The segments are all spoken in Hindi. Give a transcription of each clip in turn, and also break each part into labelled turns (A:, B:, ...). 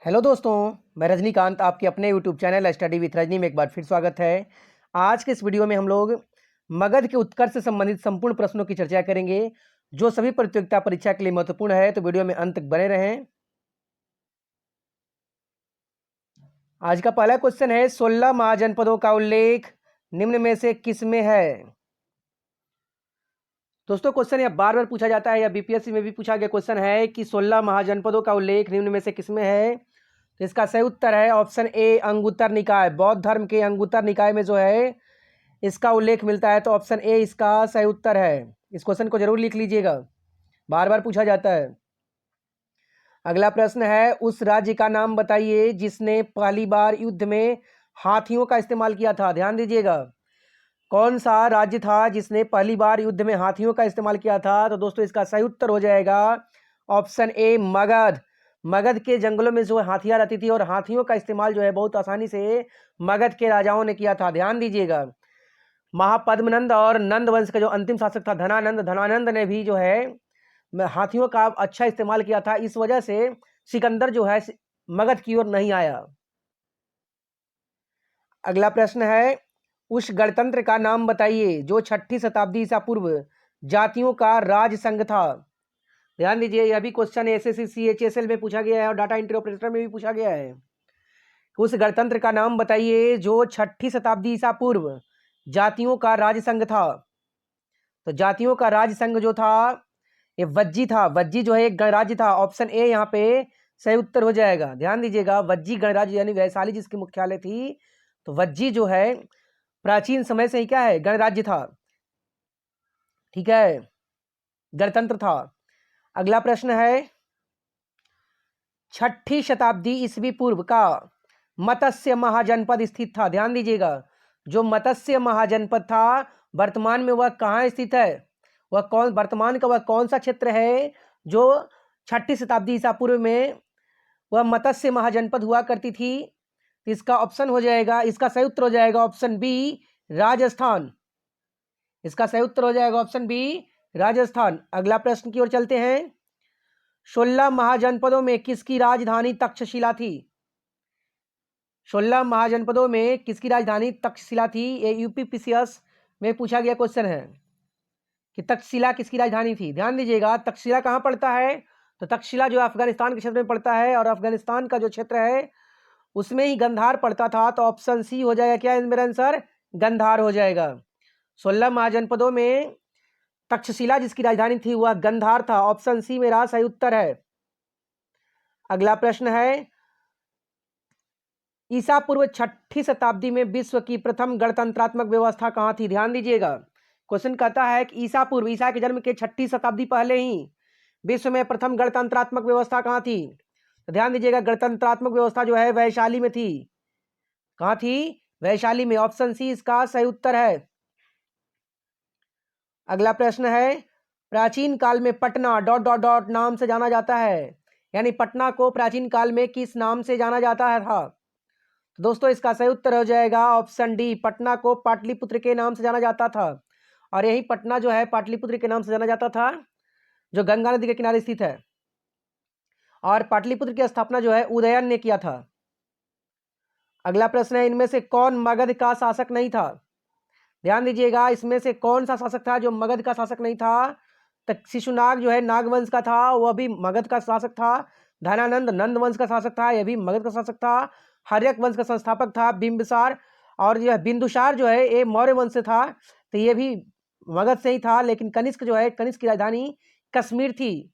A: हेलो दोस्तों, मैं रजनीकांत आपके अपने YouTube channel study with Rajni में एक बार फिर स्वागत है। आज के इस वीडियो में हम लोग मगध के उत्कर्ष से संबंधित संपूर्ण प्रश्नों की चर्चा करेंगे जो सभी प्रतियोगिता परीक्षा के लिए महत्वपूर्ण है। तो वीडियो में अंत तक बने रहें। आज का पहला क्वेश्चन है 16 महाजनपदों का उल्लेख निम्न में से किस में है। दोस्तों क्वेश्चन यह बार बार पूछा जाता है या बीपीएससी में भी पूछा गया क्वेश्चन है कि 16 महाजनपदों का उल्लेख निम्न में से किस में है। तो इसका सही उत्तर है ऑप्शन ए अंगुत्तर निकाय। बौद्ध धर्म के अंगुत्तर निकाय में जो है इसका उल्लेख मिलता है, तो ऑप्शन ए इसका सही उत्तर है। इस क्वेश्चन को जरूर लिख लीजिएगा, बार बार पूछा जाता है। अगला प्रश्न है उस राज्य का नाम बताइए जिसने पहली बार युद्ध में हाथियों का इस्तेमाल किया था। ध्यान दीजिएगा, कौन सा राज्य था जिसने पहली बार युद्ध में हाथियों का इस्तेमाल किया था। तो दोस्तों इसका सही उत्तर हो जाएगा ऑप्शन ए मगध। मगध के जंगलों में जो हाथियां रहती थी और हाथियों का इस्तेमाल जो है बहुत आसानी से मगध के राजाओं ने किया था। ध्यान दीजिएगा, महापद्मनंद और नंद वंश का जो अंतिम शासक था धनानंद ने भी जो है हाथियों का अच्छा इस्तेमाल किया था। इस वजह से सिकंदर जो है मगध की ओर नहीं आया। अगला प्रश्न है उस गणतंत्र का नाम बताइए जो 6ठी शताब्दी ईसा पूर्व जातियों का राज संघ था। ध्यान दीजिए, यह भी क्वेश्चन एसएससी सीएचएसएल में पूछा गया है और डाटा एंट्री ऑपरेटर में भी पूछा गया है। उस गणतंत्र का नाम बताइए जो 6ठी शताब्दी ईसा पूर्व जातियों का राज संघ था। तो जातियों का राज संघ जो था ये वज्जी था। वज्जी जो है एक गणराज्य था। ऑप्शन ए यहाँ पे सही उत्तर हो जाएगा। ध्यान दीजिएगा, वज्जी गणराज्य यानी वैशाली जिसकी मुख्यालय थी, तो वज्जी जो है प्राचीन समय से ही क्या है गणराज्य था। ठीक है, गणतंत्र था। अगला प्रश्न है 6ठी शताब्दी ईस्वी पूर्व का मत्स्य महाजनपद स्थित था। ध्यान दीजिएगा, जो मत्स्य महाजनपद था वर्तमान में वह कहाँ स्थित है, वह कौन वर्तमान का वह कौन सा क्षेत्र है जो 6ठी शताब्दी ईसा पूर्व में वह मत्स्य महाजनपद हुआ करती थी। तो इसका ऑप्शन हो जाएगा, इसका सही उत्तर हो जाएगा ऑप्शन बी राजस्थान। इसका सही उत्तर हो जाएगा ऑप्शन बी राजस्थान। अगला प्रश्न की ओर चलते हैं 16 महाजनपदों में किसकी राजधानी तक्षशिला थी। 16 महाजनपदों में किसकी राजधानी तक्षशिला थी। ये यूपीपीसीएस में पूछा गया क्वेश्चन है कि तक्षशिला किसकी राजधानी थी। ध्यान दीजिएगा, तक्षशिला कहाँ पड़ता है, तो तक्षशिला जो अफगानिस्तान के क्षेत्र में पड़ता है और अफगानिस्तान का जो क्षेत्र है उसमें ही गंधार पड़ता था। तो ऑप्शन सी हो जाएगा क्या मेरा आंसर, गंधार हो जाएगा। 16 महाजनपदों में तक्षशिला जिसकी राजधानी थी वह गंधार था। ऑप्शन सी मेरा सही उत्तर है। अगला प्रश्न है ईसा पूर्व 6ठी शताब्दी में विश्व की प्रथम गणतंत्रात्मक व्यवस्था कहाँ थी। ध्यान दीजिएगा, क्वेश्चन कहता है कि ईसा पूर्व ईसा के जन्म के 6ठी शताब्दी पहले ही विश्व में प्रथम गणतंत्रात्मक व्यवस्था कहाँ थी। तो ध्यान दीजिएगा, गणतंत्रात्मक व्यवस्था जो है वैशाली में थी। कहाँ थी, वैशाली में। ऑप्शन सी इसका सही उत्तर है। अगला प्रश्न है प्राचीन काल में पटना डॉट डॉट डॉट नाम से जाना जाता है, यानी पटना को प्राचीन काल में किस नाम से जाना जाता है था। तो दोस्तों इसका सही उत्तर हो जाएगा ऑप्शन डी, पटना को पाटलिपुत्र के नाम से जाना जाता था। और यही पटना जो है पाटलिपुत्र के नाम से जाना जाता था जो गंगा नदी के किनारे स्थित है। और पाटलिपुत्र की स्थापना जो है उदयन ने किया था। अगला प्रश्न है इनमें से कौन मगध का शासक नहीं था। ध्यान दीजिएगा, इसमें से कौन सा शासक था जो मगध का शासक नहीं था। तो शिशुनाग जो है नागवंश का था, वह भी मगध का शासक था। धनानंद नंद वंश का शासक था, यह भी मगध का शासक था। हर्यक वंश का संस्थापक था बिंबिसार, और यह बिंदुसार जो है ये मौर्य वंश से था, तो ये भी मगध से ही था। लेकिन कनिष्क जो है कनिष्क की राजधानी कश्मीर थी।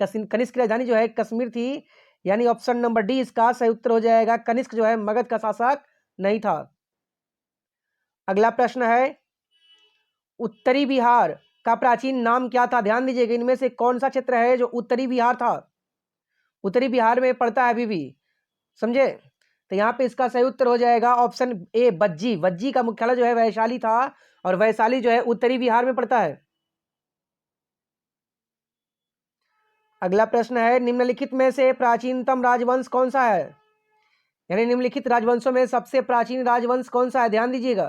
A: कनिष्क की राजधानी जो है कश्मीर थी, यानी ऑप्शन नंबर डी इसका सही उत्तर हो जाएगा। कनिष्क जो है मगध का शासक नहीं था। अगला प्रश्न है उत्तरी बिहार का प्राचीन नाम क्या था। ध्यान दीजिएगा, इनमें से कौन सा क्षेत्र है जो उत्तरी बिहार था, उत्तरी बिहार में पड़ता है अभी भी, समझे। तो यहाँ पे इसका सही उत्तर हो जाएगा ऑप्शन ए वज्जी। वज्जी का मुख्यालय जो है वैशाली था और वैशाली जो है उत्तरी बिहार में पड़ता है। अगला प्रश्न है निम्नलिखित में से प्राचीनतम राजवंश कौन सा है, यानी निम्नलिखित राजवंशों में सबसे प्राचीन राजवंश कौन सा है। ध्यान दीजिएगा,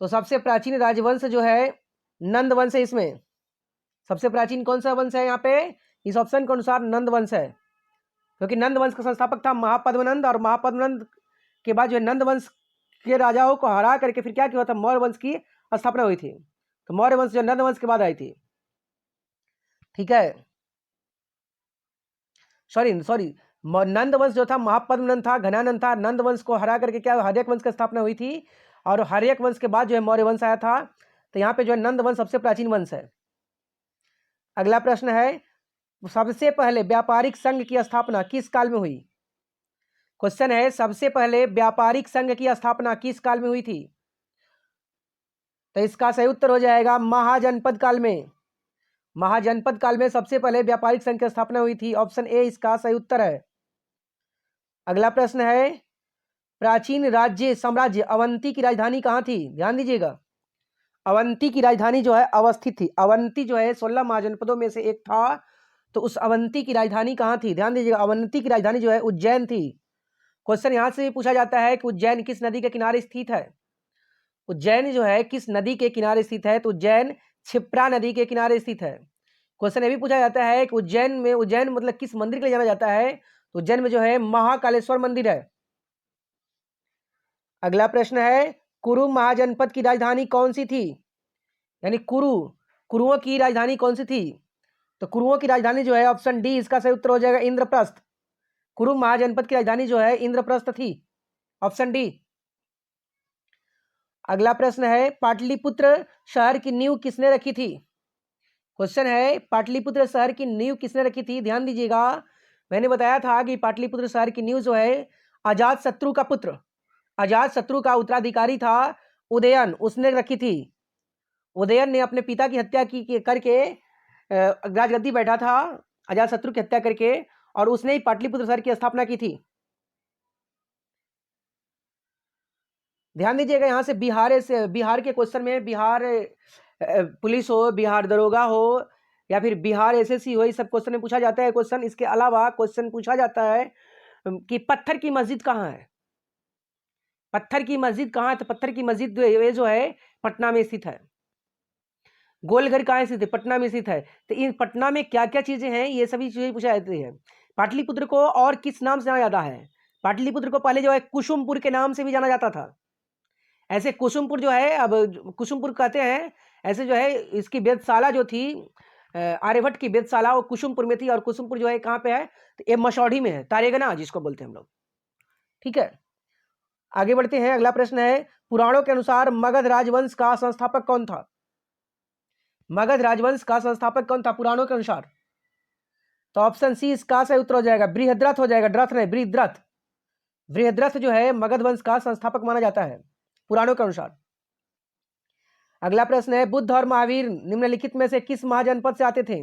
A: तो सबसे प्राचीन राजवंश जो है नंद वंश है। इसमें सबसे प्राचीन कौन सा वंश है, यहाँ पे इस ऑप्शन के अनुसार नंद वंश है। क्योंकि नंद वंश का संस्थापक था महापद्मनंद, और महापद्मनंद के बाद जो है नंद वंश के राजाओं को हरा करके फिर क्या किया था, मौर्य वंश की स्थापना हुई थी। तो मौर्य वंश जो नंद वंश के बाद आई थी, ठीक है। सॉरी नंद वंश जो था महापद्मनंद था, घनानंद था, नंद वंश को हरा करके क्या हर्यक वंश की स्थापना हुई थी, और हर्यक वंश के बाद जो है मौर्य वंश आया था। तो यहाँ पे जो है नंद वंश सबसे प्राचीन वंश है। अगला प्रश्न है, सबसे पहले व्यापारिक संघ की स्थापना किस काल में हुई? क्वेश्चन है, सबसे पहले व्यापारिक संघ की स्थापना किस काल में हुई थी? तो इसका सही उत्तर हो जाएगा महाजनपद काल में। महाजनपद काल में सबसे पहले व्यापारिक संघ की स्थापना हुई थी। ऑप्शन ए इसका सही उत्तर है। अगला प्रश्न है, प्राचीन राज्य साम्राज्य अवंती की राजधानी कहाँ थी? ध्यान दीजिएगा, अवंती की राजधानी जो है अवस्थित थी। अवंती जो है 16 महाजनपदों में से एक था, तो उस अवंती की राजधानी कहाँ थी? ध्यान दीजिएगा, अवंती की राजधानी जो है उज्जैन थी। क्वेश्चन यहां से पूछा जाता है कि उज्जैन किस नदी के किनारे स्थित है? उज्जैन जो है किस नदी के किनारे स्थित है? तो उज्जैन क्षिप्रा नदी के किनारे स्थित है। क्वेश्चन ये भी पूछा जाता है कि उज्जैन मतलब किस मंदिर के लिए जाना जाता है? तो उज्जैन में जो है महाकालेश्वर मंदिर है। अगला प्रश्न है, कुरु महाजनपद की राजधानी कौन सी थी? यानी कुरुओं की राजधानी कौन सी थी? तो कुरुओं की राजधानी जो है ऑप्शन डी इसका सही उत्तर हो जाएगा इंद्रप्रस्थ। कुरु महाजनपद की राजधानी जो है इंद्रप्रस्थ थी। Option D. अगला प्रश्न है, पाटलिपुत्र शहर की नींव किसने रखी थी? क्वेश्चन है, पाटलिपुत्र शहर की नींव किसने रखी थी? ध्यान दीजिएगा, मैंने बताया था कि पाटलिपुत्र शहर की नींव जो है अजातशत्रु का पुत्र, अजातशत्रु का उत्तराधिकारी था उदयन, उसने रखी थी। उदयन ने अपने पिता की हत्या की करके राजगद्दी बैठा था अजातशत्रु की हत्या करके, और उसने ही पाटलिपुत्र शहर की स्थापना की थी। ध्यान दीजिएगा, यहां से बिहार के क्वेश्चन में बिहार पुलिस हो, बिहार दरोगा हो, या फिर बिहार एसएससी हो, इस सब क्वेश्चन में पूछा जाता है क्वेश्चन। इसके अलावा क्वेश्चन पूछा जाता है कि पत्थर की मस्जिद कहाँ है? पत्थर की मस्जिद कहाँ है? तो पत्थर की मस्जिद जो है पटना में स्थित है। गोलघर कहाँ स्थित है? पटना में स्थित है। तो इन पटना में क्या क्या चीजें हैं, ये सभी चीजें पूछा जाती है। पाटलिपुत्र को और किस नाम से जाना जाता है? पाटलिपुत्र को पहले जो है कुसुमपुर के नाम से भी जाना जाता था। ऐसे कुसुमपुर जो है, अब कुसुमपुर कहते हैं, ऐसे जो है इसकी वेधशाला जो थी आर्यभट्ट की वेधशाला, वो कुसुमपुर में थी। और कुसुमपुर जो है कहाँ पे है? तो ये मसौढ़ी में है, तारेगना जिसको बोलते हैं हम लोग। ठीक है, आगे बढ़ते हैं। अगला प्रश्न है, पुराणों के अनुसार मगध राजवंश का संस्थापक कौन था? मगध राजवंश का संस्थापक कौन था पुराणों के अनुसार? तो ऑप्शन सी इसका सही उत्तर हो जाएगा बृहद्रथ हो जाएगा, द्रथ नहीं बृहद्रथ। बृहद्रथ जो है मगध वंश का संस्थापक माना जाता है पुराणों के अनुसार। अगला प्रश्न है, बुद्ध और महावीर निम्नलिखित में से किस महाजनपद से आते थे?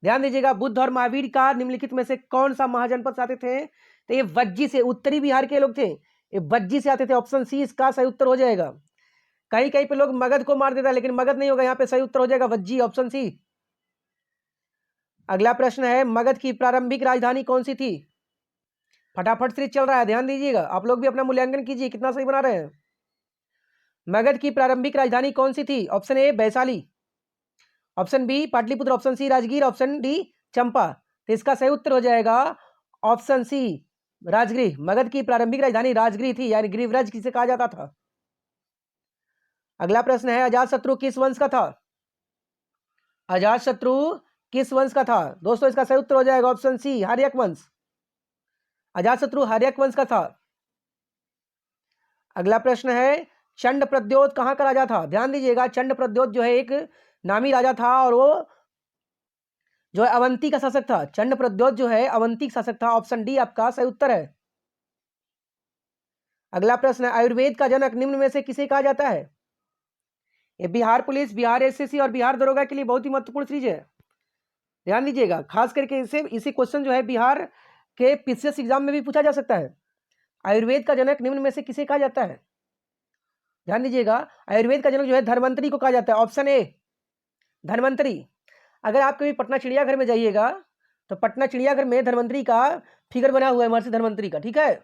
A: ध्यान दीजिएगा, बुद्ध और महावीर का निम्नलिखित में से कौन सा महाजनपद से आते थे? तो ये वज्जी से, उत्तरी बिहार के लोग थे, ये वज्जी से आते थे। ऑप्शन सी इसका सही उत्तर हो जाएगा। कहीं कहीं पे लोग मगध को मार देता है, लेकिन मगध नहीं होगा, यहाँ पे सही उत्तर हो जाएगा वज्जी, ऑप्शन सी। अगला प्रश्न है, मगध की प्रारंभिक राजधानी कौन सी थी? फटाफट से चल रहा है, ध्यान दीजिएगा, आप लोग भी अपना मूल्यांकन कीजिए कितना सही बना रहे हैं। मगध की प्रारंभिक राजधानी कौन सी थी? Option A Vaishali, option B Pataliputra, option C Rajgir, option D Champa. तो इसका सही उत्तर हो जाएगा ऑप्शन सी राजगृह। मगध की प्रारंभिक राजधानी राजगृह थी, यानी गृहराज किसे कहा जाता था। अगला प्रश्न है, अजातशत्रु किस वंश का था? अजातशत्रु किस वंश का था? दोस्तों इसका सही उत्तर हो जाएगा ऑप्शन सी हर्यक वंश। अजातशत्रु हर्यक वंश का था। अगला प्रश्न है, चंड प्रद्योत कहां का राजा था? ध्यान दीजिएगा, चंड प्रद्योत जो है एक नामी राजा था, और वो जो है अवंती का शासक था। चंड प्रद्योत जो है अवंती का शासक था। ऑप्शन डी आपका सही उत्तर है। अगला प्रश्न है, आयुर्वेद का जनक निम्न में से किसे कहा जाता है? ये बिहार पुलिस, बिहार एसएससी और बिहार दरोगा के लिए बहुत ही महत्वपूर्ण चीज है, ध्यान दीजिएगा। खास करके इसी क्वेश्चन जो है बिहार के पीसीएस एग्जाम में भी पूछा जा सकता है। आयुर्वेद का जनक निम्न में से किसे कहा जाता है? ध्यान दीजिएगा, आयुर्वेद का जनक जो है धन्वंतरी को कहा जाता है। Option A Dhanvantari. अगर आप कभी पटना चिड़ियाघर में जाइएगा, तो पटना चिड़ियाघर में धन्वंतरी का फिगर बना हुआ है, महर्षि धन्वंतरी का, ठीक है।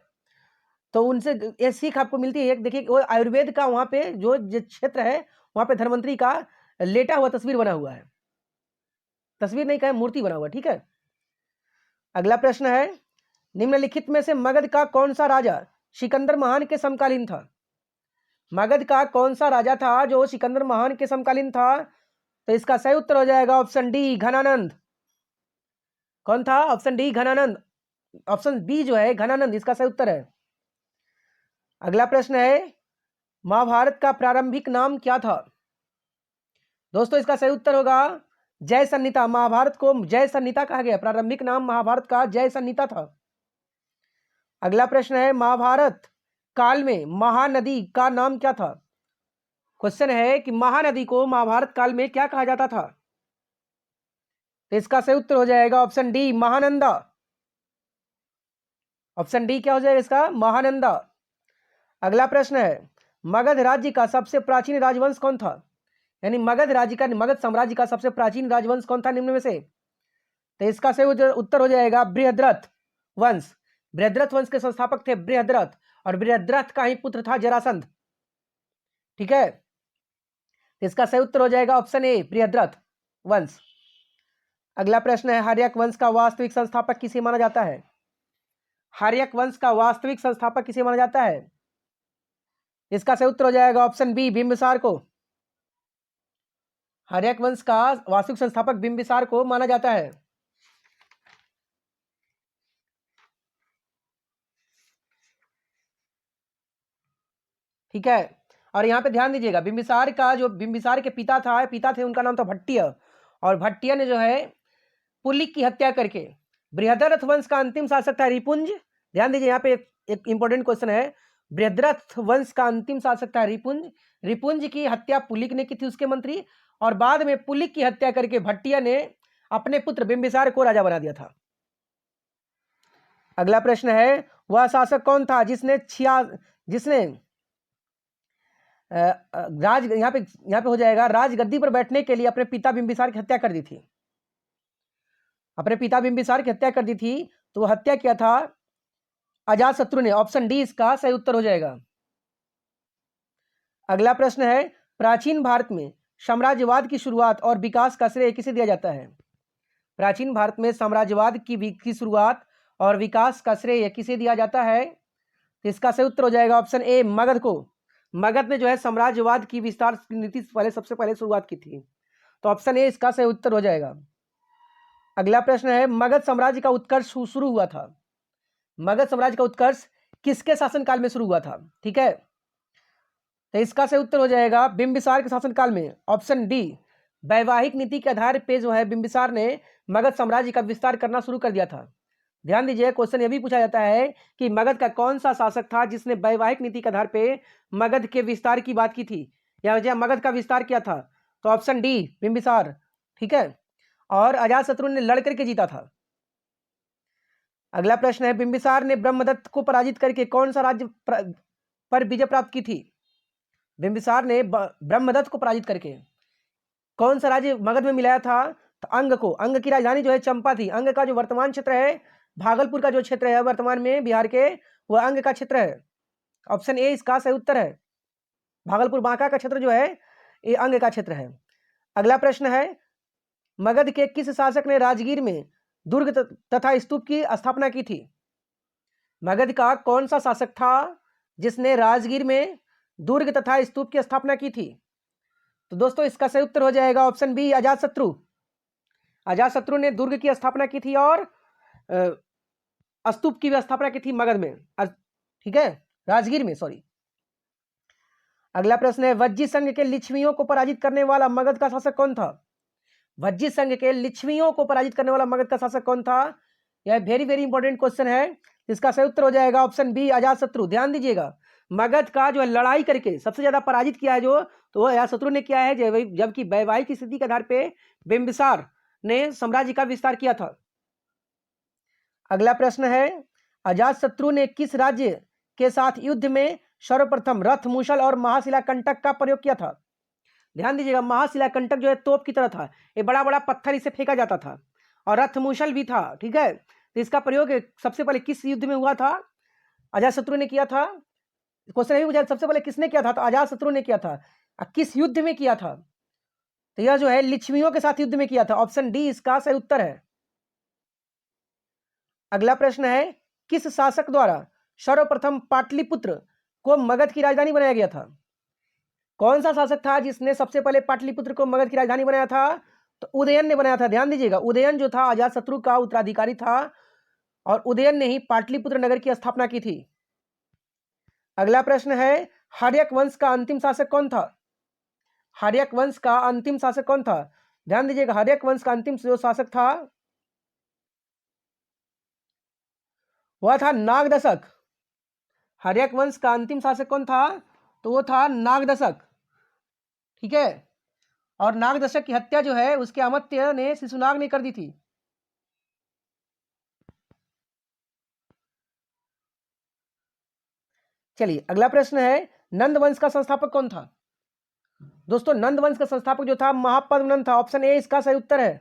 A: तो उनसे ये सीख आपको मिलती है। देखिए वो आयुर्वेद का वहां पे जो क्षेत्र है, वहां पे धन्वंतरी का लेटा हुआ तस्वीर बना हुआ है, तस्वीर नहीं कहे मूर्ति बना हुआ, ठीक है। अगला प्रश्न है, निम्नलिखित में से मगध का कौन सा राजा सिकंदर महान के समकालीन था? मगध का कौन सा राजा था जो सिकंदर महान के समकालीन था? तो इसका सही उत्तर हो जाएगा ऑप्शन डी, घनानंद। कौन था? Option D, Ghananand. Option B जो है घनानंद, इसका सही उत्तर है। अगला प्रश्न है, महाभारत का प्रारंभिक नाम क्या था? दोस्तों इसका सही उत्तर होगा जय संहिता। महाभारत को जय संहिता कहा गया। प्रारंभिक नाम महाभारत का जय संहिता था। अगला प्रश्न है, महाभारत काल में महानदी का नाम क्या था? क्वेश्चन है कि महानदी को महाभारत काल में क्या कहा जाता था? तो इसका सही उत्तर हो जाएगा option D, Mahananda. Option D क्या हो जाएगा इसका? महानंदा। अगला प्रश्न है, मगध राज्य का सबसे प्राचीन राजवंश कौन था? यानी मगध साम्राज्य का सबसे प्राचीन राजवंश कौन था निम्न में से? तो इसका सही उत्तर हो जाएगा बृहद्रथ वंश। बृहद्रथ वंश के संस्थापक थे बृहद्रथ, और बृहद्रथ का ही पुत्र था जरासंध। ठीक है, इसका सही उत्तर हो जाएगा ऑप्शन ए, बृहद्रथ वंश। अगला प्रश्न है, हर्यक वंश का वास्तविक संस्थापक किसे माना जाता है? हर्यक वंश का वास्तविक संस्थापक किसे माना जाता है? इसका सही उत्तर हो जाएगा ऑप्शन बी, बिंबिसार को। हर्यक वंश का वास्तविक संस्थापक बिंबिसार को माना जाता है। ठीक है, और यहाँ पे ध्यान दीजिएगा, बिंबिसार के पिता थे, उनका नाम था भट्टिय, और भट्टिय ने जो है पुलिक की हत्या करके, बृहद्रथ वंश का अंतिम शासक था रिपुंज। ध्यान दीजिए, यहाँ पे एक इंपॉर्टेंट क्वेश्चन है, बृहद्रथ वंश का अंतिम शासक था रिपुंज। रिपुंज की हत्या पुलिक ने की थी, उसके मंत्री, और बाद में पुलिक की हत्या करके भट्टिय ने अपने पुत्र बिंबिसार को राजा बना दिया था। अगला प्रश्न है, वह शासक कौन था जिसने यहाँ पे हो जाएगा, राजगद्दी पर बैठने के लिए अपने पिता बिंबिसार की हत्या कर दी थी? अपने पिता बिंबिसार की हत्या कर दी थी, तो वो हत्या किया था अजातशत्रु ने। ऑप्शन डी इसका सही उत्तर हो जाएगा। अगला प्रश्न है, प्राचीन भारत में साम्राज्यवाद की शुरुआत और विकास का श्रेय किसे दिया जाता है? प्राचीन भारत में साम्राज्यवाद की शुरुआत और विकास का श्रेय किसे दिया जाता है? तो इसका सही उत्तर हो जाएगा ऑप्शन ए, मगध को। मगध ने जो है साम्राज्यवाद की विस्तार नीति सबसे पहले शुरुआत की थी, तो ऑप्शन ए इसका सही उत्तर हो जाएगा। अगला प्रश्न है, मगध साम्राज्य का उत्कर्ष शुरू हुआ था? मगध साम्राज्य का उत्कर्ष किसके शासनकाल में शुरू हुआ था? ठीक है, तो इसका सही उत्तर हो जाएगा बिंबिसार के शासनकाल में। ऑप्शन डी, वैवाहिक नीति के आधार पे जो है बिंबिसार ने मगध साम्राज्य का विस्तार करना शुरू कर दिया था। ध्यान दीजिए, क्वेश्चन यह भी पूछा जाता है कि मगध का कौन सा शासक था जिसने वैवाहिक नीति के आधार पे मगध के विस्तार की बात की थी, या मगध का विस्तार किया था? तो ऑप्शन डी, बिंबिसार। ठीक है, और अजातशत्रु ने लड़ करके जीता था। अगला प्रश्न है, बिंबिसार ने ब्रह्मदत्त को पराजित करके कौन सा राज्य पर विजय प्राप्त की थी? बिंबिसार ने ब्रह्मदत्त को पराजित करके कौन सा राज्य मगध में मिलाया था? तो अंग को। अंग की राजधानी जो है चंपा थी। अंग का जो वर्तमान क्षेत्र है, भागलपुर का जो क्षेत्र है वर्तमान में बिहार के, वह अंग का क्षेत्र है। ऑप्शन ए इसका सही उत्तर है। भागलपुर बांका का क्षेत्र जो है ये अंग का क्षेत्र है। अगला प्रश्न है, मगध के किस शासक ने राजगीर में दुर्ग तथा स्तूप की स्थापना की थी? मगध का कौन सा शासक था जिसने राजगीर में दुर्ग तथा स्तूप की स्थापना की थी? तो दोस्तों इसका सही उत्तर हो जाएगा ऑप्शन बी, अजातशत्रु। अजातशत्रु ने दुर्ग की स्थापना की थी और स्तूप की भी स्थापना की थी मगध में। ठीक है, राजगीर में, सॉरी। अगला प्रश्न है, वज्जी संघ के लिच्छवियों को पराजित करने वाला मगध का शासक कौन था? वज्जी संघ के लिच्छवियों को पराजित करने वाला मगध का शासक कौन था? यह वेरी वेरी इंपॉर्टेंट क्वेश्चन है। इसका सही उत्तर हो जाएगा ऑप्शन बी, अजातशत्रु। ध्यान दीजिएगा, मगध का जो लड़ाई करके सबसे ज्यादा पराजित किया है तो वो अजातशत्रु ने किया है, जबकि वैवाहिक स्थिति के आधार पर बिंबिसार ने साम्राज्य का विस्तार किया था। अगला प्रश्न है, अजातशत्रु ने किस राज्य के साथ युद्ध में सर्वप्रथम रथ, मूसल और महाशिलाकंटक का प्रयोग किया था? ध्यान दीजिएगा, महाशिलाकंटक जो है तोप की तरह था, ये बड़ा बड़ा पत्थर इसे फेंका जाता था, और रथ मूसल भी था। ठीक है, तो इसका प्रयोग सबसे पहले किस युद्ध में हुआ था? अजातशत्रु ने किया था। क्वेश्चन यही पूछा सबसे पहले किसने किया था, तो अजातशत्रु ने किया था। किस युद्ध में किया था? तो यह जो है लिच्छवियों के साथ युद्ध में किया था। ऑप्शन डी इसका सही उत्तर है। अगला प्रश्न है, किस शासक द्वारा सर्वप्रथम पाटलिपुत्र को मगध की राजधानी बनाया गया था? कौन सा शासक था जिसने सबसे पहले पाटलिपुत्र को मगध की राजधानी बनाया था? तो उदयन ने बनाया था। ध्यान दीजिएगा, उदयन जो था अजातशत्रु का उत्तराधिकारी था और उदयन ने ही पाटलिपुत्र नगर की स्थापना की थी। अगला प्रश्न है, हर्यक वंश का अंतिम शासक कौन था? हर्यक वंश का अंतिम शासक कौन था? ध्यान दीजिएगा, हर्यक वंश का अंतिम जो शासक था वह था नागदशक। हर्यक वंश का अंतिम शासक कौन था? तो वो था नागदशक। ठीक है, और नागदशक की हत्या जो है उसके अमात्य ने शिशुनाग ने कर दी थी। चलिए अगला प्रश्न है, नंद वंश का संस्थापक कौन था? दोस्तों नंद वंश का संस्थापक जो था महापद्मनंद था। ऑप्शन ए इसका सही उत्तर है।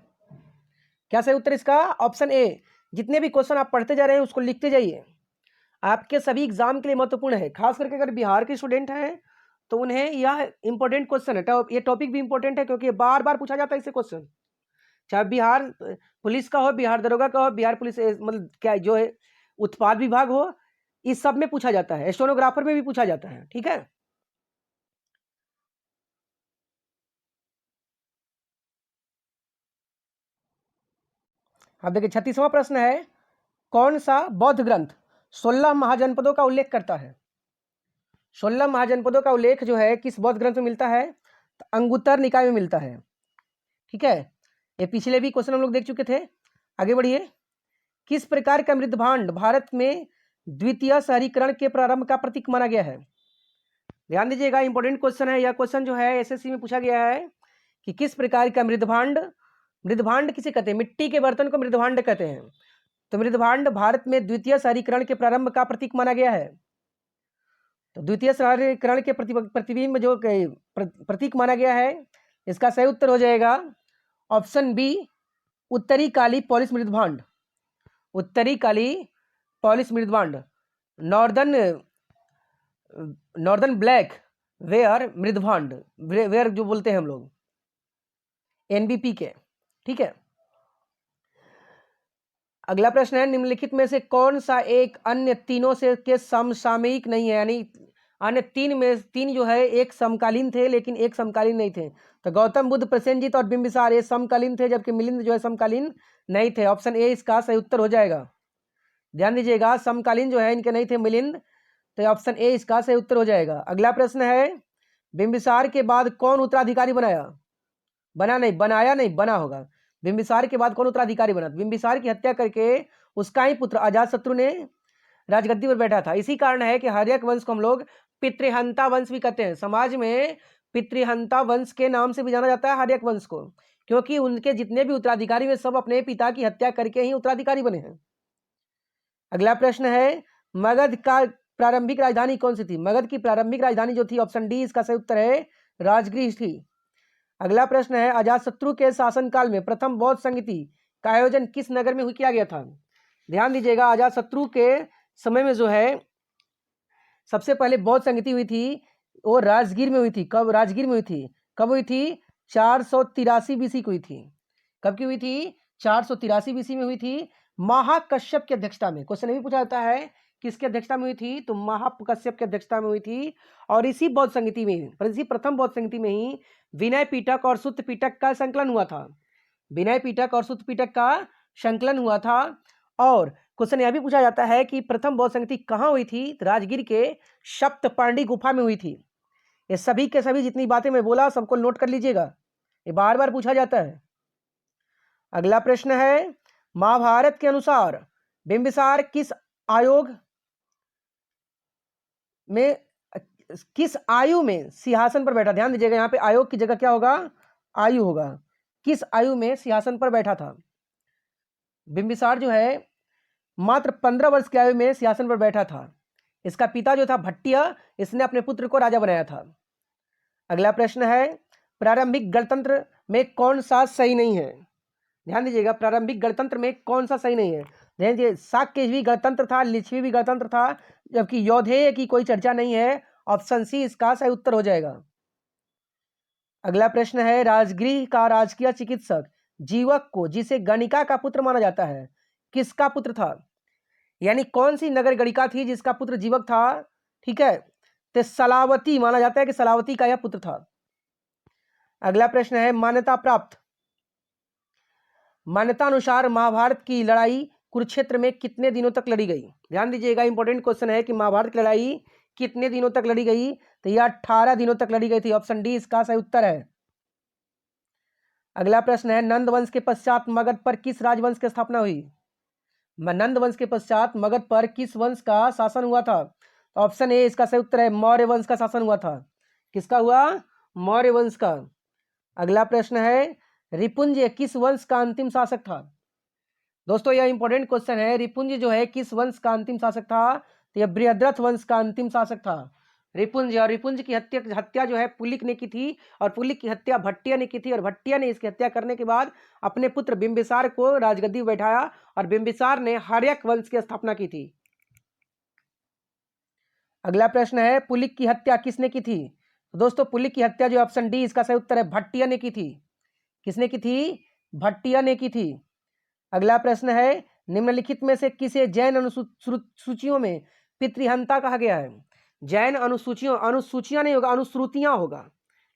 A: क्या सही उत्तर इसका? Option A. जितने भी क्वेश्चन आप पढ़ते जा रहे हैं उसको लिखते जाइए, आपके सभी एग्जाम के लिए महत्वपूर्ण है। खास करके अगर बिहार के स्टूडेंट हैं तो उन्हें यह इंपॉर्टेंट क्वेश्चन है। ये टॉपिक भी इंपॉर्टेंट है क्योंकि बार बार पूछा जाता है इससे क्वेश्चन, चाहे बिहार पुलिस का हो, बिहार दरोगा का हो, बिहार पुलिस मतलब क्या जो है उत्पाद विभाग हो, इस सब में पूछा जाता है, स्टेनोग्राफर में भी पूछा जाता है। ठीक है, अब देखिए 36वां प्रश्न है, कौन सा बौद्ध ग्रंथ 16 महाजनपदों का उल्लेख करता है? 16 महाजनपदों का उल्लेख जो है किस बौद्ध ग्रंथ में मिलता है? तो अंगुत्तर निकाय में मिलता है। ठीक है, ये पिछले भी क्वेश्चन हम लोग देख चुके थे। आगे बढ़िए, किस प्रकार का मृदभांड भारत में द्वितीय शहरीकरण के प्रारंभ का प्रतीक माना गया है? ध्यान दीजिएगा, इंपॉर्टेंट क्वेश्चन है। यह क्वेश्चन जो है एसएससी में पूछा गया है कि किस प्रकार का मृदभांड, मृदभांड किसे कहते हैं? मिट्टी के बर्तन को मृदभांड कहते हैं। तो मृदभांड भारत में द्वितीय शहरीकरण के प्रारंभ का प्रतीक माना गया है। तो द्वितीय शहरीकरण के प्रतिबिंब जो प्रतीक माना गया है, इसका सही उत्तर हो जाएगा ऑप्शन बी, उत्तरी काली पॉलिश मृदभांड। उत्तरी काली पॉलिश मृदभांड, नॉर्दर्न ब्लैक वेयर मृदभांड, वेयर जो बोलते हैं हम लोग एनबीपी के। ठीक है, अगला प्रश्न है, निम्नलिखित में से कौन सा एक अन्य तीनों से के समसामयिक नहीं है? यानी अन्य तीन में तीन जो है एक समकालीन थे लेकिन एक समकालीन नहीं थे। तो गौतम बुद्ध, प्रसेनजीत और बिंबिसार ये समकालीन थे, जबकि मिलिंद जो है समकालीन नहीं थे। ऑप्शन ए इसका सही उत्तर हो जाएगा। ध्यान दीजिएगा, समकालीन जो है इनके नहीं थे मिलिंद, तो ऑप्शन ए इसका सही उत्तर हो जाएगा। अगला प्रश्न है, बिंबिसार के बाद कौन उत्तराधिकारी बनाया? बना नहीं, बनाया नहीं, बना होगा। बिंबिसार के बाद कौन उत्तराधिकारी बना? बिंबिसार की हत्या करके उसका ही पुत्र अजातशत्रु ने राजगद्दी पर बैठा था। इसी कारण है कि हर्यक वंश को हम लोग पितृहंता वंश भी कहते हैं। समाज में पितृहंता वंश के नाम से भी जाना जाता है हर्यक वंश को, क्योंकि उनके जितने भी उत्तराधिकारी वे सब अपने पिता की हत्या करके ही उत्तराधिकारी बने हैं। अगला प्रश्न है, मगध का प्रारंभिक राजधानी कौन सी थी? मगध की प्रारंभिक राजधानी जो थी, ऑप्शन डी इसका सही उत्तर है, राजगृह थी। अगला प्रश्न है, अजातशत्रु के शासनकाल में प्रथम बौद्ध संगति का आयोजन किस नगर में किया गया था? ध्यान दीजिएगा, अजातशत्रु के समय में जो है सबसे पहले बौद्ध संगति हुई थी वो राजगीर में हुई थी। कब राजगीर में हुई थी? कब हुई थी? 483 बीसी को हुई थी। कब की हुई थी? 483 बीसी में हुई थी, महाकश्यप की अध्यक्षता में। क्वेश्चन ये भी पूछा जाता है किसकी अध्यक्षता में हुई थी? तो महाकश्यप की अध्यक्षता में हुई थी। और इसी बौद्ध संगति में, इसी प्रथम बौद्ध संगति में ही विनय पिटक और सुत्त पिटक का संकलन हुआ था। विनय पिटक और सुत्त पिटक का संकलन हुआ था। और क्वेश्चन यह भी पूछा जाता है कि प्रथम बौद्ध संगति कहाँ हुई थी? राजगीर के सप्तपांडी गुफा में हुई थी। ये सभी के सभी जितनी बातें मैं बोला सबको नोट कर लीजिएगा, ये बार बार पूछा जाता है। अगला प्रश्न है, महाभारत के अनुसार बिंबिसार किस आयोग में, किस आयु में सिंहासन पर बैठा? ध्यान दीजिएगा, यहाँ पे आयोग की जगह क्या होगा? आयु होगा। किस आयु में सिंहासन पर बैठा था? बिंबिसार जो है मात्र 15 वर्ष की आयु में सिंहासन पर बैठा था। इसका पिता जो था भट्टिया, इसने अपने पुत्र को राजा बनाया था। अगला प्रश्न है, प्रारंभिक गणतंत्र में कौन सा सही नहीं है? ध्यान दीजिएगा, प्रारंभिक गणतंत्र में कौन सा सही नहीं है? ध्यान दीजिए, शाक्य भी गणतंत्र था, लिच्छवी भी गणतंत्र था, जबकि यौधेय की कोई चर्चा नहीं है। ऑप्शन सी इसका सही उत्तर हो जाएगा। अगला प्रश्न है, राजगृह का राजकीय चिकित्सक जीवक को जिसे गणिका का पुत्र माना जाता है, किसका पुत्र था? यानी कौन सी नगर गणिका थी जिसका पुत्र जीवक था? ठीक है, तो सलावती माना जाता है कि सलावती का यह पुत्र था। अगला प्रश्न है मान्यता प्राप्त। मान्यता अनुसार महाभारत की लड़ाई कुरुक्षेत्र में कितने दिनों तक लड़ी गई? ध्यान दीजिएगा, इंपॉर्टेंट क्वेश्चन है कि महाभारत की लड़ाई कितने दिनों तक लड़ी गई? तो यह 18 दिनों तक लड़ी गई थी। ऑप्शन डी इसका सही उत्तर है। अगला प्रश्न है नंद वंश के पश्चात मगध पर किस राजवंश की स्थापना हुई? नंद वंश के पश्चात मगध पर किस वंश का शासन हुआ था? ऑप्शन ए इसका सही उत्तर है, मौर्य वंश का शासन हुआ था। किसका हुआ? मौर्य वंश का। अगला प्रश्न है रिपुंज किस वंश का अंतिम शासक था? दोस्तों यह इंपॉर्टेंट क्वेश्चन है, रिपुंज जो है किस वंश का अंतिम शासक था? तो यह बृहद्रथ वंश का अंतिम शासक था रिपुंज। और रिपुंज की हत्या जो है पुलिक ने की थी, और पुलिक की हत्या भट्टिया ने की थी, और भट्टिया ने इसकी हत्या करने के बाद अपने पुत्र बिंबिसार को राजगद्दी बैठाया, और बिंबिसार ने हर्यक वंश की स्थापना की थी। अगला प्रश्न है पुलिक की हत्या किसने की थी? तो दोस्तों पुलिक की हत्या जो ऑप्शन डी इसका सही उत्तर है, भट्टिया ने की थी। किसने की थी? भट्टिया ने की थी। अगला प्रश्न है निम्नलिखित में से किसे जैन अनुसूचियों में पितृहंता कहा गया है? जैन अनुसूचियां नहीं होगा, अनुश्रुतियां होगा।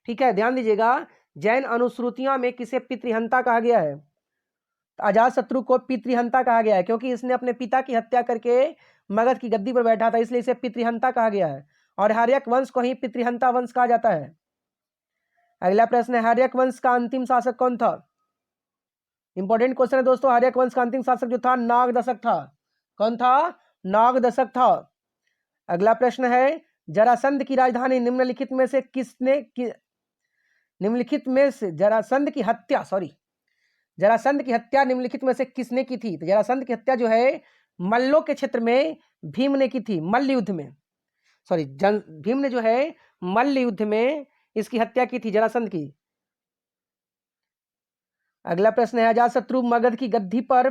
A: ठीक है, ध्यान दीजिएगा, जैन अनुश्रुतियां में किसे पितृहंता कहा गया है? अजातशत्रु को पितृहंता कहा गया है क्योंकि इसने अपने पिता की हत्या करके मगध की गद्दी पर बैठा था, इसलिए इसे पितृहंता कहा गया है। और हर्यक वंश को ही पितृहंता वंश कहा जाता है। अगला प्रश्न है हर्यक वंश का अंतिम शासक कौन था? इंपॉर्टेंट क्वेश्चन है दोस्तों, हर्यक वंश का अंतिम शासक जो था नागदशक था। कौन था? नागदशक था। अगला प्रश्न है जरासंध की राजधानी निम्नलिखित में से जरासंध की हत्या निम्नलिखित में से किसने की थी? तो जरासंध की हत्या जो है मल्लों के क्षेत्र में भीम ने की थी, मल्ल युद्ध में। भीम ने जो है मल्ल युद्ध में इसकी हत्या की थी, जरासंध की। अगला प्रश्न है अजातशत्रु मगध की गद्दी पर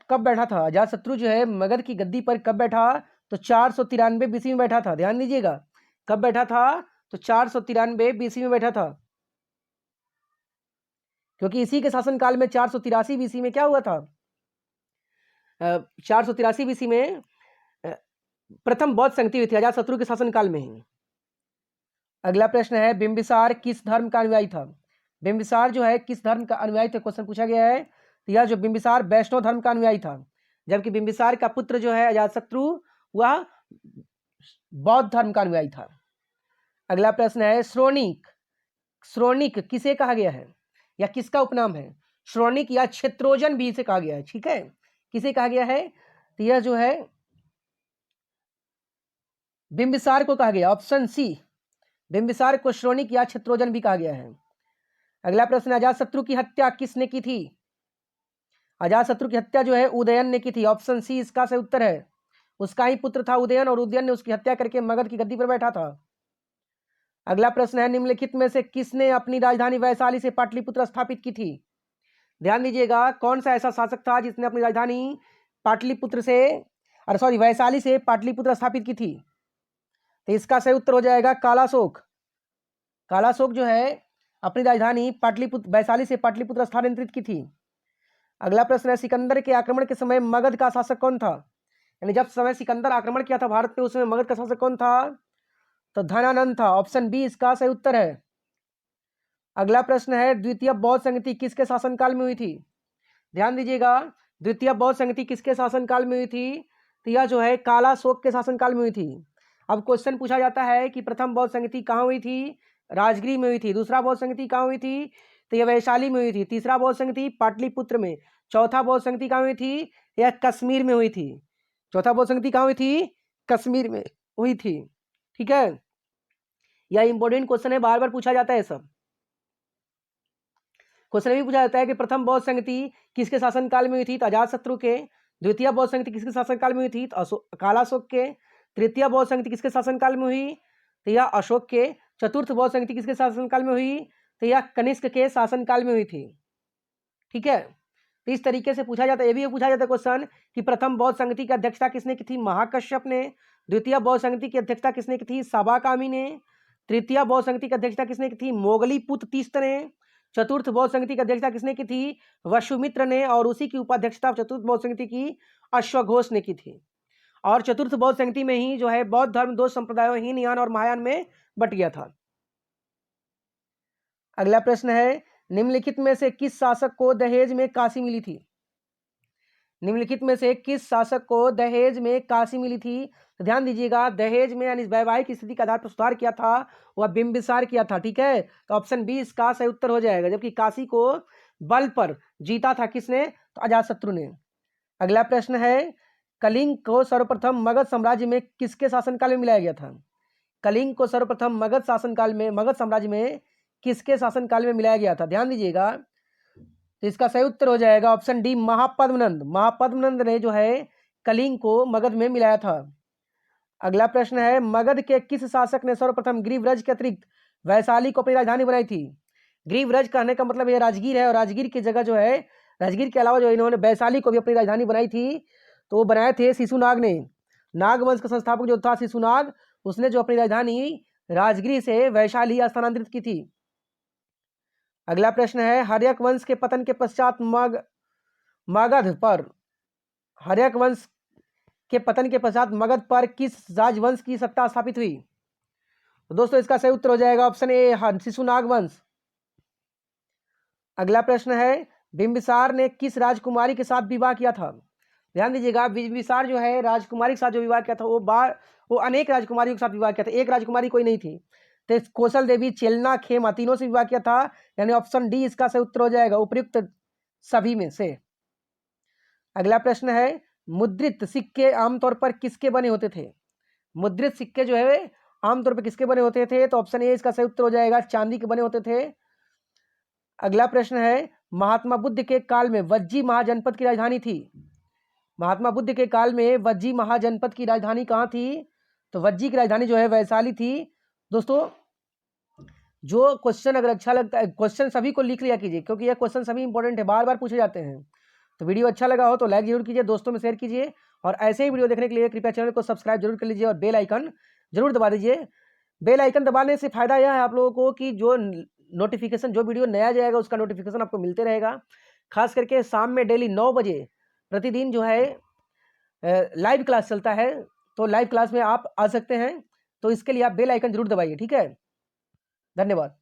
A: कब बैठा था? अजातशत्रु जो है मगध की गद्दी पर कब बैठा? तो 493 बीसी में बैठा था। ध्यान दीजिएगा, कब बैठा था? तो 493 बीसी में बैठा था, क्योंकि इसी के शासनकाल में 483 बीसी में क्या हुआ था? 483 बीसी में प्रथम बौद्ध संगति हुई थी, अजातशत्रु के शासनकाल में ही। अगला प्रश्न है बिंबिसार किस धर्म का अनुयायी था? बिंबिसार जो है किस धर्म का अनुयायी था? क्वेश्चन पूछा गया है। तो यह जो बिंबिसार वैष्णव धर्म का अनुयायी था, जबकि बिंबिसार का पुत्र जो है अजातशत्रु वह बौद्ध धर्म का अनुयायी था। अगला प्रश्न है श्रोणिक किसे कहा गया है या किसका उपनाम है? श्रोणिक या क्षेत्रोजन भी इसे कहा गया है। ठीक है, किसे कहा गया है? तो यह जो है बिंबिसार को कहा गया, ऑप्शन सी, बिंबिसार को श्रोणिक या क्षेत्रोजन भी कहा गया है। अगला प्रश्न अजातशत्रु की हत्या किसने की थी? अजातशत्रु की हत्या जो है उदयन ने की थी, ऑप्शन सी इसका सही उत्तर है। उसका ही पुत्र था उदयन, और उदयन ने उसकी हत्या करके मगध की गद्दी पर बैठा था। अगला प्रश्न है निम्नलिखित में से किसने अपनी राजधानी वैशाली से पाटलिपुत्र स्थापित की थी? ध्यान दीजिएगा, कौन सा ऐसा शासक था जिसने अपनी राजधानी वैशाली से पाटलिपुत्र स्थापित की थी? तो इसका सही उत्तर हो जाएगा कालाशोक। कालाशोक जो है अपनी राजधानी वैशाली से पाटलिपुत्र स्थानांतरित की थी। अगला प्रश्न है सिकंदर के आक्रमण के समय मगध का शासक कौन था? यानी जब समय सिकंदर आक्रमण किया था भारत पे, उस समय मगध का शासक कौन था? तो धनानंद था, ऑप्शन बी इसका सही उत्तर है। अगला प्रश्न है द्वितीय बौद्ध संगति किसके शासनकाल में हुई थी? ध्यान दीजिएगा, द्वितीय बौद्ध संगति किसके शासनकाल में हुई थी? तो यह जो है कालाशोक के शासनकाल में हुई थी। अब क्वेश्चन पूछा जाता है कि प्रथम बौद्ध संगति कहाँ हुई थी? राजगिरी में हुई थी। दूसरा बौद्ध संगति कहाँ हुई थी? तो यह वैशाली में हुई थी। तीसरा बौद्ध संगति पाटलिपुत्र में। चौथा बौद्ध संगति कहाँ हुई थी? यह कश्मीर में हुई थी। चौथा बौद्ध संगति कहाँ हुई थी? कश्मीर में हुई थी। ठीक है, यह इंपॉर्टेंट क्वेश्चन है, बार बार पूछा जाता है। सब क्वेश्चन भी पूछा जाता है कि प्रथम बौद्ध संगति किसके शासनकाल में हुई थी? तो अजातशत्रु के। द्वितीय बौद्ध संगति किसके शासनकाल में हुई थी? तो कालाशोक के। तृतीय बौद्ध संगति किसके शासनकाल में हुई? तो यह अशोक के। चतुर्थ बौद्ध संगति किसके शासनकाल में हुई? तो यह कनिष्क के शासनकाल में हुई थी। ठीक है, तो इस तरीके से पूछा जाता है। ये भी पूछा जाता है क्वेश्चन कि प्रथम बौद्ध संगति की अध्यक्षता किसने की थी? महाकश्यप ने। द्वितीय बौद्ध संगति की अध्यक्षता किसने की थी? साबाकामी ने। तृतीय बौद्ध संगति की अध्यक्षता किसने की थी? मोगलीपुत्र तीस्त ने। चतुर्थ बौद्ध संगति की अध्यक्षता किसने की थी? वसुमित्र ने। और उसी की उपाध्यक्षता चतुर्थ बौद्ध संगति की अश्वघोष ने की थी। और चतुर्थ बौद्ध संहिता में ही जो है बौद्ध धर्म दो संप्रदायों हीनयान और महायान में बट गया था। अगला प्रश्न है, निम्नलिखित में से किस शासक को दहेज में काशी मिली थी? निम्नलिखित में से किस शासक को दहेज में काशी मिली थी? तो ध्यान दीजिएगा, दहेज में यानी वैवाहिक स्थिति के आधार पर सुधार किया था वह बिंबिसार किया था। ठीक है, तो ऑप्शन बी इसका सही उत्तर हो जाएगा। जबकि काशी को बल पर जीता था किसने? तो अजातशत्रु ने। अगला प्रश्न है, कलिंग को सर्वप्रथम मगध साम्राज्य में किसके शासनकाल में मिलाया गया था? कलिंग को सर्वप्रथम मगध शासनकाल में, मगध साम्राज्य में किसके शासनकाल में मिलाया गया था? ध्यान दीजिएगा, तो इसका सही उत्तर हो जाएगा ऑप्शन डी, महापद्मनंद। महापद्मनंद ने जो है कलिंग को मगध में मिलाया था। अगला प्रश्न है, मगध के किस शासक ने सर्वप्रथम गिरिव्रज के अतिरिक्त वैशाली को अपनी राजधानी बनाई थी? गिरिव्रज कहने का मतलब यह राजगीर है, और राजगीर की जगह जो है, राजगीर के अलावा जो इन्होंने वैशाली को भी अपनी राजधानी बनाई थी, तो वो बनाए थे शिशुनाग ने। नागवंश का संस्थापक जो था शिशुनाग, उसने जो अपनी राजधानी राजगीर से वैशाली स्थानांतरित की थी। अगला प्रश्न है, हर्यक वंश के पतन के पश्चात मगध पर, हर्यक वंश के पतन के पश्चात मगध पर किस राजवंश की सत्ता स्थापित हुई? तो दोस्तों इसका सही उत्तर हो जाएगा ऑप्शन ए, शिशुनाग वंश। अगला प्रश्न है, बिंबिसार ने किस राजकुमारी के साथ विवाह किया था? ध्यान दीजिएगा, बिंबिसार जो है राजकुमारी के साथ जो विवाह किया था वो अनेक राजकुमारियों के साथ विवाह किया था, एक राजकुमारी कोई नहीं थी। तो कौशल देवी, चेलना, खेमा, तीनों से विवाह किया था, यानी ऑप्शन डी इसका सही उत्तर हो जाएगा, उपयुक्त सभी में से। अगला प्रश्न है, मुद्रित सिक्के आमतौर पर किसके बने होते थे? मुद्रित सिक्के जो है आमतौर पर किसके बने होते थे? तो ऑप्शन ए इसका सही उत्तर हो जाएगा, चांदी के बने होते थे। अगला प्रश्न है, महात्मा बुद्ध के काल में वज्जी महाजनपद की राजधानी थी। महात्मा बुद्ध के काल में वज्जी महाजनपद की राजधानी कहाँ थी? तो वज्जी की राजधानी जो है वैशाली थी। दोस्तों जो क्वेश्चन अगर अच्छा लगता है, क्वेश्चन सभी को लिख लिया कीजिए, क्योंकि यह क्वेश्चन सभी इंपॉर्टेंट है, बार बार पूछे जाते हैं। तो वीडियो अच्छा लगा हो तो लाइक जरूर कीजिए, दोस्तों में शेयर कीजिए, और ऐसे ही वीडियो देखने के लिए कृपया चैनल को सब्सक्राइब जरूर कर लीजिए और बेल आइकन जरूर दबा दीजिए। बेल आइकन दबाने से फायदा यह है आप लोगों को कि जो नोटिफिकेशन, जो वीडियो नया जाएगा उसका नोटिफिकेशन आपको मिलते रहेगा। खास करके शाम में डेली 9 बजे प्रतिदिन जो है लाइव क्लास चलता है, तो लाइव क्लास में आप आ सकते हैं। तो इसके लिए आप बेल आइकन जरूर दबाइए। ठीक है, धन्यवाद।